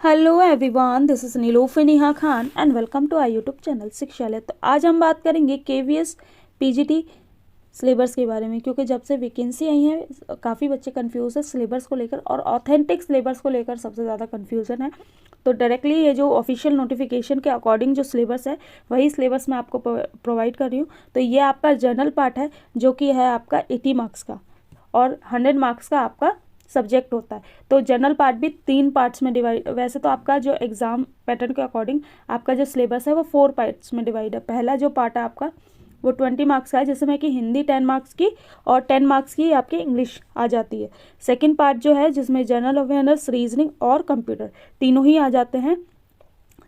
Hello everyone, this is Niloofar Neha Khan and welcome to our YouTube channel Shikshalaya. तो आज हम बात करेंगे केवीएस पीजीटी सिलेबस के बारे में, क्योंकि जब से वैकेंसी आई है काफ़ी बच्चे कंफ्यूज है सिलेबस को लेकर, और ऑथेंटिक सिलेबस को लेकर सबसे ज़्यादा कंफ्यूजन है। तो डायरेक्टली ये जो ऑफिशियल नोटिफिकेशन के अकॉर्डिंग जो सिलेबस है वही सिलेबस मैं आपको प्रोवाइड कर रही हूँ। तो ये आपका जनरल पार्ट है जो कि है आपका 80 मार्क्स का, और 100 मार्क्स का आपका सब्जेक्ट होता है। तो जनरल पार्ट भी 3 पार्ट्स में डिवाइड, वैसे तो आपका जो एग्ज़ाम पैटर्न के अकॉर्डिंग आपका जो सिलेबस है वो 4 पार्ट्स में डिवाइड है। पहला जो पार्ट है आपका वो 20 मार्क्स का है, जिसमें कि हिंदी 10 मार्क्स की और 10 मार्क्स की आपकी इंग्लिश आ जाती है। सेकंड पार्ट जो है जिसमें जनरल अवेयरनेस, रीजनिंग और कंप्यूटर तीनों ही आ जाते हैं,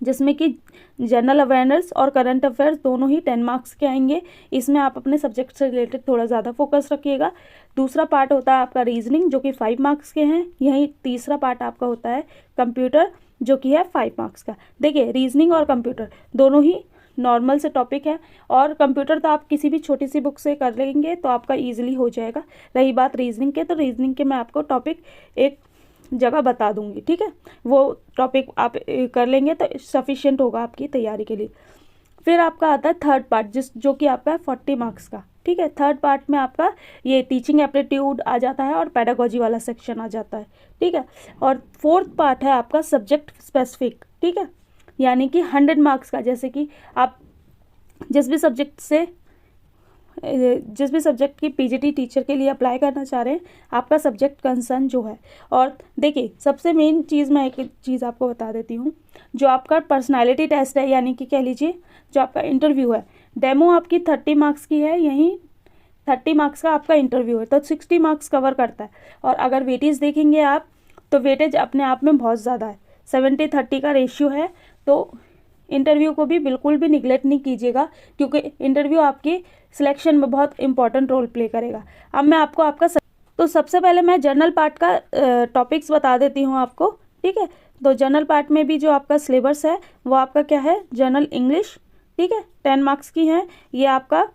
जिसमें कि जनरल अवेयरनेस और करंट अफेयर्स दोनों ही 10 मार्क्स के आएंगे। इसमें आप अपने सब्जेक्ट से रिलेटेड थोड़ा ज़्यादा फोकस रखिएगा। दूसरा पार्ट होता है आपका रीजनिंग, जो कि 5 मार्क्स के हैं। यही तीसरा पार्ट आपका होता है कंप्यूटर, जो कि है 5 मार्क्स का। देखिए, रीजनिंग और कंप्यूटर दोनों ही नॉर्मल से टॉपिक है, और कंप्यूटर तो आप किसी भी छोटी सी बुक से कर लेंगे तो आपका ईजिली हो जाएगा। रही बात रीजनिंग के, तो रीजनिंग के मैं आपको टॉपिक एक जगह बता दूंगी, ठीक है। वो टॉपिक आप कर लेंगे तो सफिशिएंट होगा आपकी तैयारी के लिए। फिर आपका आता है थर्ड पार्ट, जो कि आपका 40 मार्क्स का, ठीक है। थर्ड पार्ट में आपका ये टीचिंग एप्टीट्यूड आ जाता है और पेडागोजी वाला सेक्शन आ जाता है, ठीक है। और फोर्थ पार्ट है आपका सब्जेक्ट स्पेसिफिक, ठीक है, यानी कि 100 मार्क्स का। जैसे कि आप जिस भी सब्जेक्ट की पीजीटी टीचर के लिए अप्लाई करना चाह रहे हैं, आपका सब्जेक्ट कंसर्न जो है। और देखिए, सबसे मेन चीज़ मैं एक चीज़ आपको बता देती हूँ, जो आपका पर्सनालिटी टेस्ट है, यानी कि कह लीजिए जो आपका इंटरव्यू है, डेमो आपकी 30 मार्क्स की है, यहीं 30 मार्क्स का आपका इंटरव्यू है, तो 60 मार्क्स कवर करता है। और अगर वेटेज देखेंगे आप, तो वेटेज अपने आप में बहुत ज़्यादा है, 70-30 का रेशियो है। तो इंटरव्यू को भी बिल्कुल भी निगलेक्ट नहीं कीजिएगा, क्योंकि इंटरव्यू आपकी सिलेक्शन में बहुत इंपॉर्टेंट रोल प्ले करेगा। अब मैं आपको तो सबसे पहले मैं जनरल पार्ट का टॉपिक्स बता देती हूँ आपको, ठीक है। तो जनरल पार्ट में भी जो आपका सिलेबस है वो आपका क्या है, जनरल इंग्लिश, ठीक है, 10 मार्क्स की है। ये आपका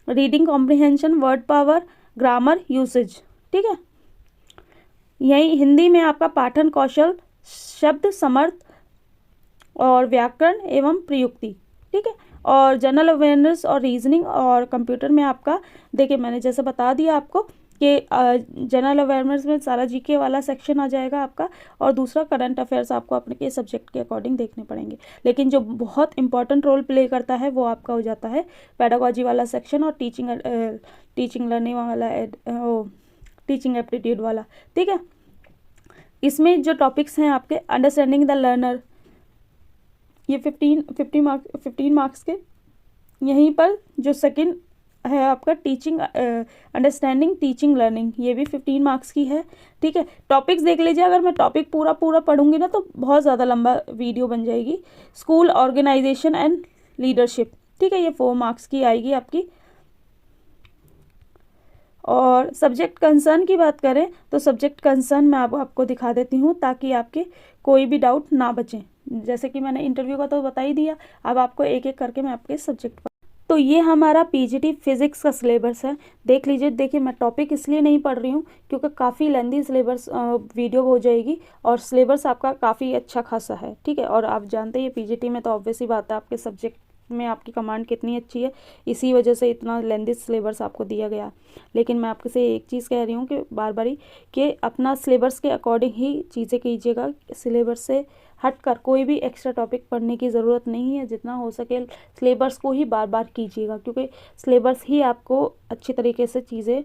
reading comprehension, word power, grammar, usage, ठीक है। यही हिंदी में आपका पाठन कौशल, शब्द समर्थ और व्याकरण एवं प्रयुक्ति, ठीक है। और जनरल अवेयरनेस और रीजनिंग और कंप्यूटर में आपका, देखिए मैंने जैसे बता दिया आपको कि जनरल अवेयरनेस में सारा जीके वाला सेक्शन आ जाएगा आपका, और दूसरा करंट अफेयर्स आपको अपने के सब्जेक्ट के अकॉर्डिंग देखने पड़ेंगे। लेकिन जो बहुत इंपॉर्टेंट रोल प्ले करता है वो आपका हो जाता है पेडागोजी वाला सेक्शन और टीचिंग लर्निंग वाला, टीचिंग एप्टीट्यूड वाला, ठीक है। इसमें जो टॉपिक्स हैं आपके, अंडरस्टैंडिंग द लर्नर, ये 15 मार्क्स के। यहीं पर जो सेकंड है आपका टीचिंग अंडरस्टैंडिंग टीचिंग लर्निंग, ये भी 15 मार्क्स की है, ठीक है। टॉपिक्स देख लीजिए, अगर मैं टॉपिक पूरा पढ़ूंगी ना तो बहुत ज़्यादा लंबा वीडियो बन जाएगी। स्कूल ऑर्गेनाइजेशन एंड लीडरशिप, ठीक है, ये 4 मार्क्स की आएगी आपकी। और सब्जेक्ट कंसर्न की बात करें तो सब्जेक्ट कंसर्न मैं आपको दिखा देती हूँ, ताकि आपके कोई भी डाउट ना बचे। जैसे कि मैंने इंटरव्यू का तो बता ही दिया, अब आपको एक एक करके मैं आपके सब्जेक्ट पर। तो ये हमारा पीजीटी फिजिक्स का सिलेबस है, देख लीजिए। देखिए, मैं टॉपिक इसलिए नहीं पढ़ रही हूँ क्योंकि काफ़ी लेंदी सिलेबस वीडियो हो जाएगी, और सिलेबस आपका काफ़ी अच्छा खासा है, ठीक है। और आप जानते हैं पीजीटी में तो ऑब्वियस ही बात है, आपके सब्जेक्ट में आपकी कमांड कितनी अच्छी है, इसी वजह से इतना लेंदी सिलेबस आपको दिया गया। लेकिन मैं आपसे एक चीज़ कह रही हूँ कि बार बारी कि अपना सिलेबस के अकॉर्डिंग ही चीज़ें कीजिएगा। सिलेबस से हटकर कोई भी एक्स्ट्रा टॉपिक पढ़ने की ज़रूरत नहीं है। जितना हो सके सिलेबस को ही बार बार कीजिएगा, क्योंकि सिलेबस ही आपको अच्छी तरीके से चीज़ें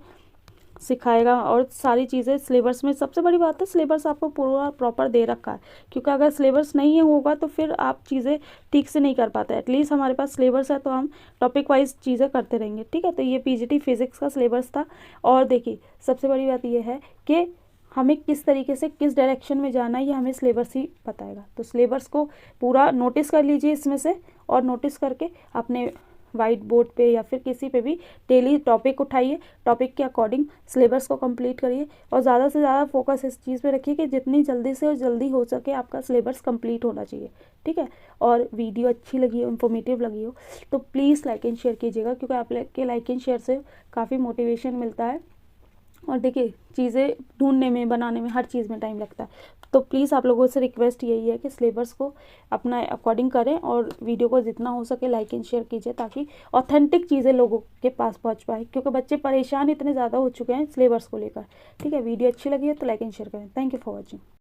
सिखाएगा। और सारी चीज़ें सिलेबस में, सबसे बड़ी बात है सिलेबस आपको पूरा प्रॉपर दे रखा है, क्योंकि अगर सिलेबस नहीं होगा तो फिर आप चीज़ें ठीक से नहीं कर पाते। एटलीस्ट हमारे पास सिलेबस है तो हम टॉपिक वाइज चीज़ें करते रहेंगे, ठीक है। तो ये पीजीटी फिजिक्स का सिलेबस था। और देखिए, सबसे बड़ी बात ये है कि हमें किस तरीके से किस डायरेक्शन में जाना है, ये हमें सिलेबस ही बताएगा। तो सिलेबस को पूरा नोटिस कर लीजिए इसमें से, और नोटिस करके अपने वाइट बोर्ड पे या फिर किसी पे भी डेली टॉपिक उठाइए, टॉपिक के अकॉर्डिंग सिलेबस को कंप्लीट करिए, और ज़्यादा से ज़्यादा फोकस इस चीज़ पे रखिए कि जितनी जल्दी से जल्दी हो सके आपका सिलेबस कंप्लीट होना चाहिए, ठीक है। और वीडियो अच्छी लगी हो, इन्फॉर्मेटिव लगी हो, तो प्लीज़ लाइक एंड शेयर कीजिएगा, क्योंकि आप के लाइक एंड शेयर से काफ़ी मोटिवेशन मिलता है और देखिए चीज़ें ढूंढने में, बनाने में, हर चीज़ में टाइम लगता है। तो प्लीज़ आप लोगों से रिक्वेस्ट यही है कि सिलेबस को अपना अकॉर्डिंग करें और वीडियो को जितना हो सके लाइक एंड शेयर कीजिए, ताकि ऑथेंटिक चीज़ें लोगों के पास पहुंच पाए, क्योंकि बच्चे परेशान इतने ज़्यादा हो चुके हैं सिलेबस को लेकर। ठीक है, वीडियो अच्छी लगी है तो लाइक एंड शेयर करें। Thank you for watching.